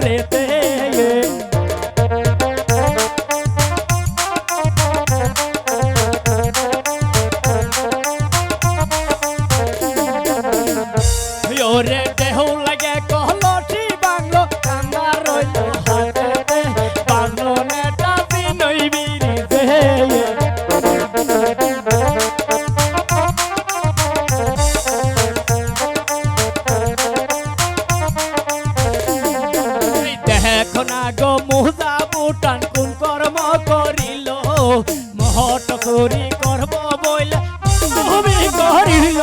ঘরেতে ওরে দেহ লাগে কলসি বাংলো কান্দা রইল হাতেতে বাংলো নেটা বিনই বিরিতে দেখো না গো মুজা বুটান কোন কর্ম করিল মহট চুরি করব বইলে তুমি করিল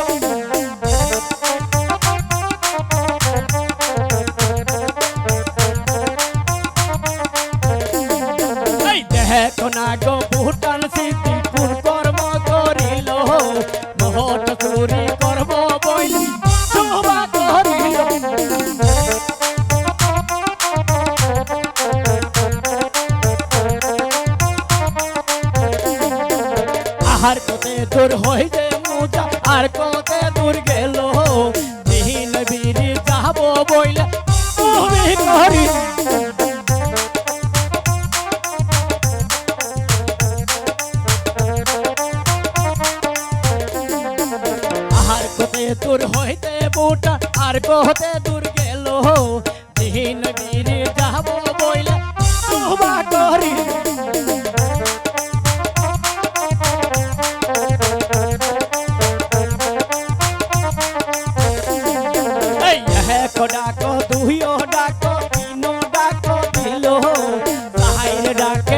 দেখো না গো ভুটান সিদ্ধি কোন কর্ম করিল মহট চুরি করব বইলে শোভা করিল আর কত দূর হইতে মুজা আর কত দূর গেল দিন বিরি যাব বইলে তুমি করিল আর কত দূর হইতে বুটা আর কত দূর গেল দিন বিরি যাব বইলে শোভা করিল ডাকো দুইও ডাকো তিনও ডাকো দিল সাহাইর ডাকে